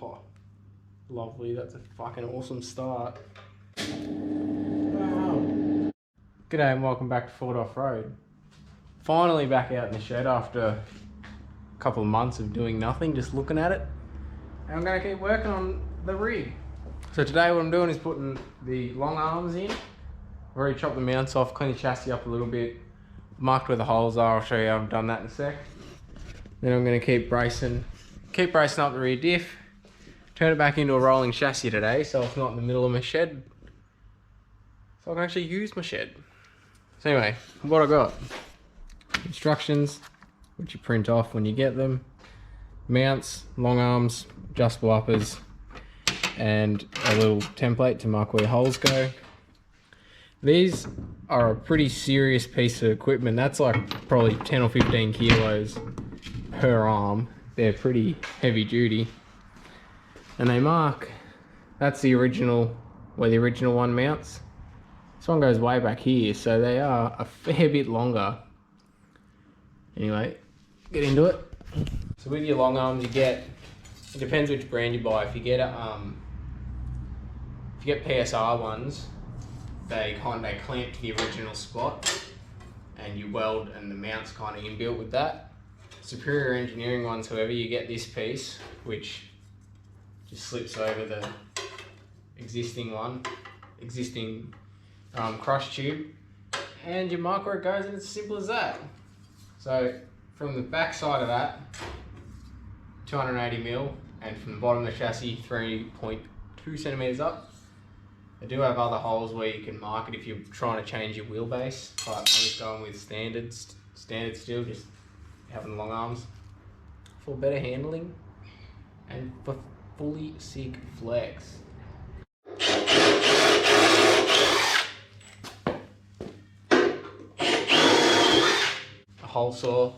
Oh, lovely, that's a fucking awesome start. Wow. G'day and welcome back to Foord Off-Road. Finally back out in the shed after a couple of months of doing nothing, just looking at it. And I'm going to keep working on the rig. So today what I'm doing is putting the long arms in. I've already chopped the mounts off, cleaned the chassis up a little bit, marked where the holes are. I'll show you how I've done that in a sec. Then I'm going to keep bracing up the rear diff, turn it back into a rolling chassis today so it's not in the middle of my shed, so I can actually use my shed. So anyway, what I got: instructions, which you print off when you get them, mounts, long arms, adjustable uppers, and a little template to mark where holes go. These are a pretty serious piece of equipment. That's like probably 10 or 15 kilos per arm. They're pretty heavy duty. And they mark, that's the original, where the original one mounts. This one goes way back here, so they are a fair bit longer. Anyway, get into it. So with your long arms you get, it depends which brand you buy. If you get PSR ones, they clamp to the original spot and you weld, and the mount's kind of inbuilt with that. Superior Engineering ones, however, you get this piece which just slips over the existing crush tube, and you mark where it goes, and it's as simple as that. So from the back side of that, 280mm, and from the bottom of the chassis, 3.2 centimeters up. They do have other holes where you can mark it if you're trying to change your wheelbase, but I'm just going with standard steel, just having long arms for better handling and for fully sick flex. A hole saw,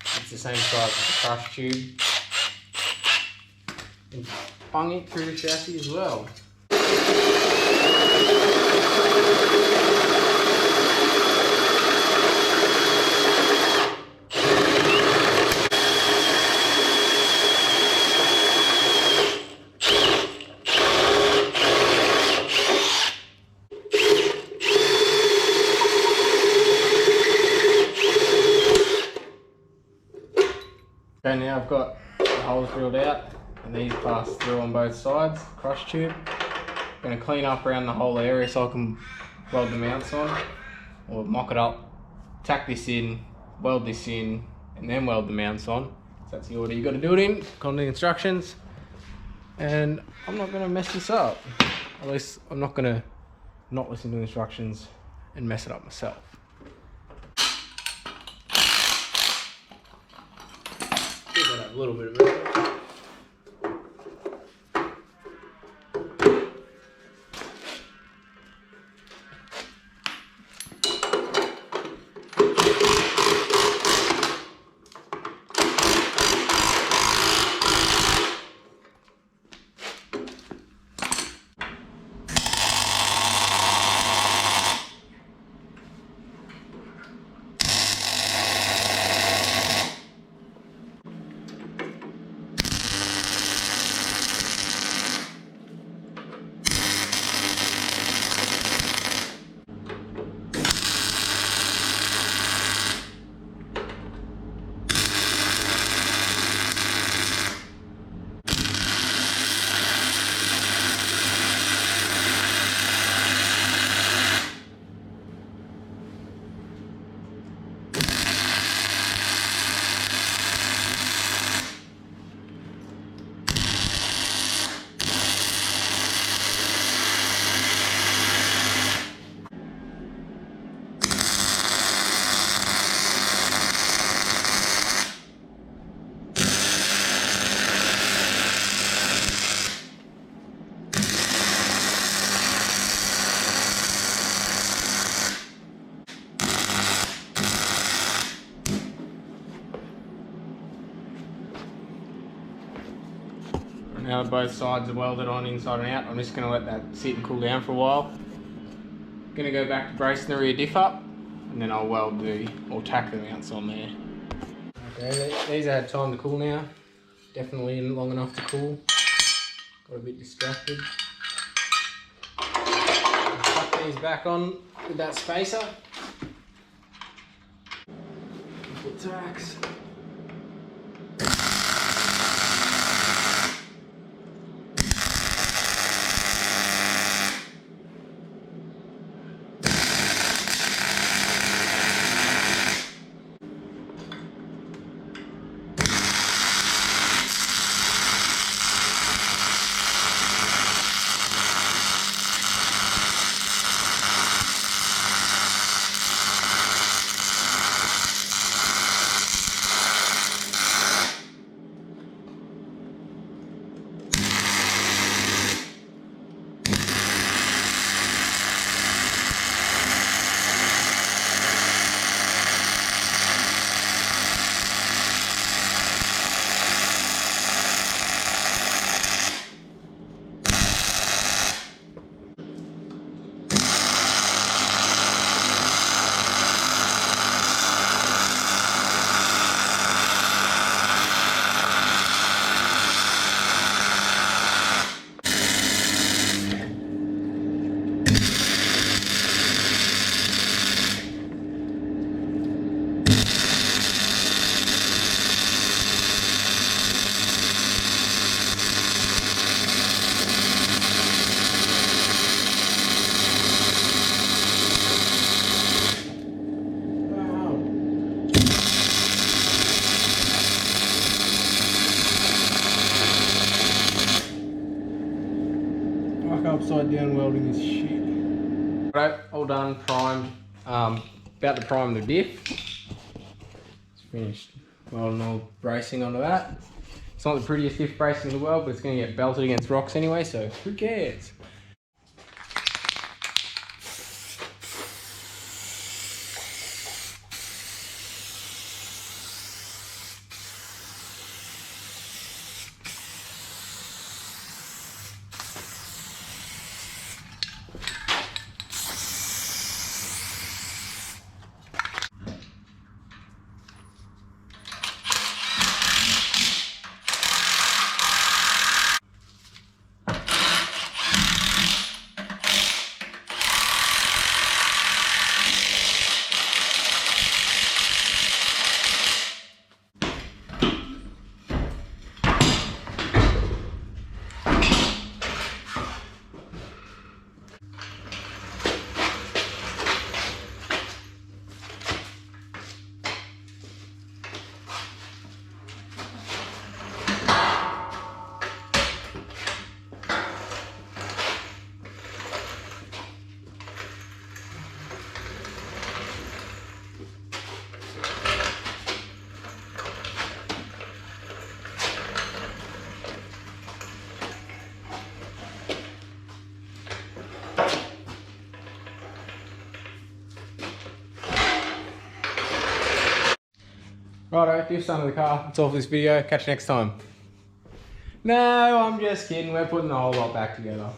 it's the same size as the crush tube, and bung it through the chassis as well. Okay, now I've got the holes drilled out and these pass through on both sides, crush tube. I'm going to clean up around the whole area so I can weld the mounts on, or mock it up, tack this in, weld this in, and then weld the mounts on. So that's the order you got to do it in, according to the instructions. And I'm not going to mess this up. At least I'm not going to not listen to the instructions and mess it up myself. A little bit of movement. Now that both sides are welded on inside and out, I'm just going to let that sit and cool down for a while. Going to go back to bracing the rear diff up, and then I'll tack the mounts on there. Okay, these have had time to cool now. Definitely long enough to cool. Got a bit distracted. Put these back on with that spacer. Put tacks. Upside down welding this shit. Right, all done, primed. About to prime the diff. It's finished welding all bracing onto that. It's not the prettiest diff bracing in the world, but it's going to get belted against rocks anyway, so who cares? Righto, diff's under the car. That's all for this video. Catch you next time. No, I'm just kidding. We're putting the whole lot back together.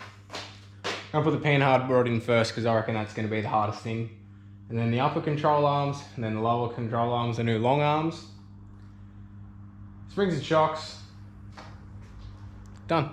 I'm going to put the panhard rod in first because I reckon that's going to be the hardest thing. And then the upper control arms, and then the lower control arms, the new long arms. Springs and shocks. Done.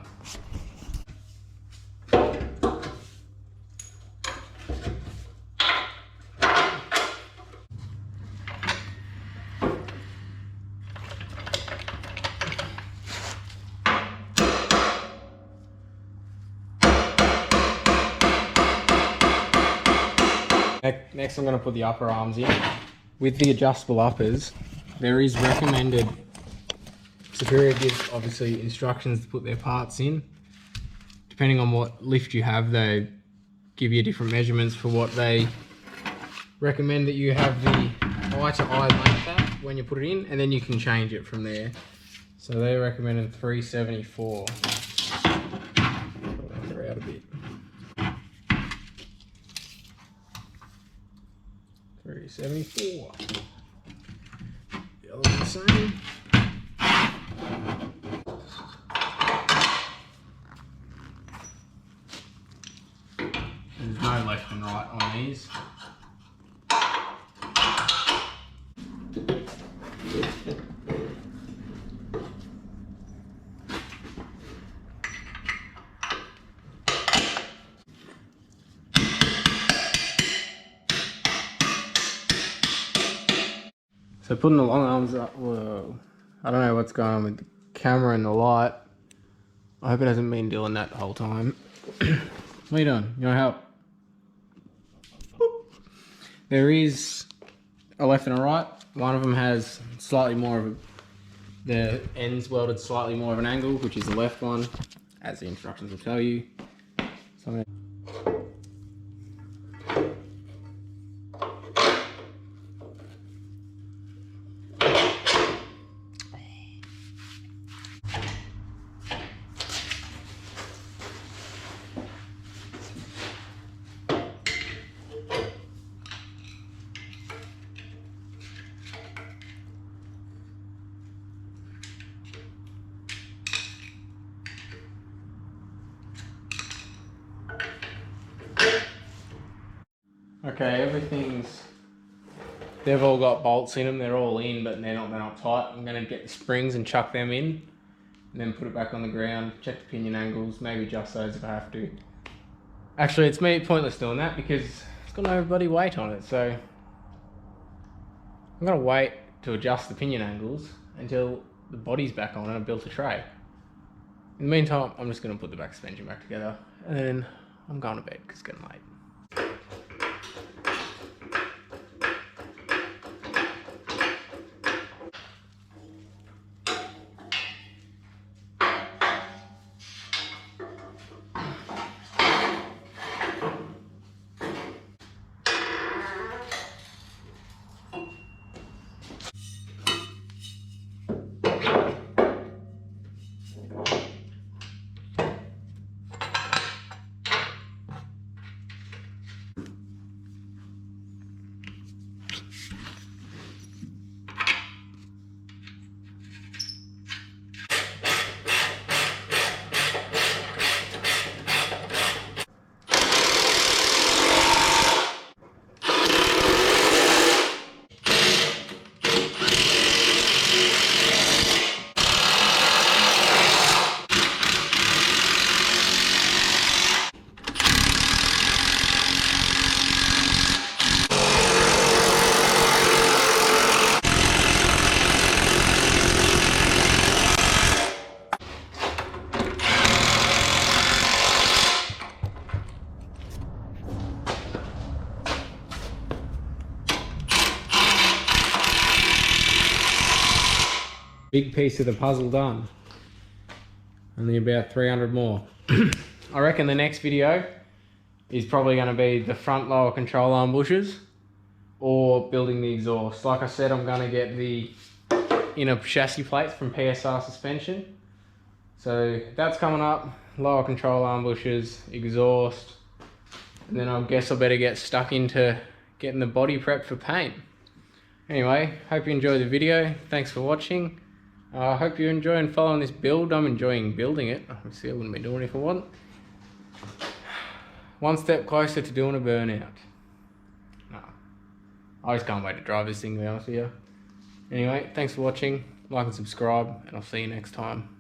Next I'm going to put the upper arms in. With the adjustable uppers, there is recommended, Superior gives obviously instructions to put their parts in. Depending on what lift you have, they give you different measurements for what they recommend that you have the eye to eye length at when you put it in, and then you can change it from there. So they recommended 374. Pull out a bit. 374. The other one the same. There's no left and right on these. So putting the long arms up, whoa. I don't know what's going on with the camera and the light. I hope it hasn't been doing that the whole time. What are you doing? You want to help? Boop. There is a left and a right. One of them has slightly more of the ends welded slightly more of an angle, which is the left one, as the instructions will tell you. So I'm gonna... Okay, they've all got bolts in them, they're all in, but they're not tight. I'm gonna get the springs and chuck them in, and then put it back on the ground, check the pinion angles, maybe adjust those if I have to. Actually, it's pointless doing that because it's got no bloody weight on it, so I'm gonna wait to adjust the pinion angles until the body's back on and I've built a tray. In the meantime, I'm just gonna put the back suspension back together, and then I'm going to bed because it's getting late. Big piece of the puzzle done. Only about 300 more. I reckon the next video is probably going to be the front lower control arm bushes or building the exhaust. Like I said, I'm going to get the inner chassis plates from PSR Suspension. So that's coming up. Lower control arm bushes, exhaust, and then I guess I better get stuck into getting the body prepped for paint. Anyway, hope you enjoyed the video. Thanks for watching. I hope you're enjoying following this build. I'm enjoying building it. Obviously I wouldn't be doing it if I wasn't. One step closer to doing a burnout. No, I just can't wait to drive this thing, to be honest with you. Anyway, thanks for watching. Like and subscribe, and I'll see you next time.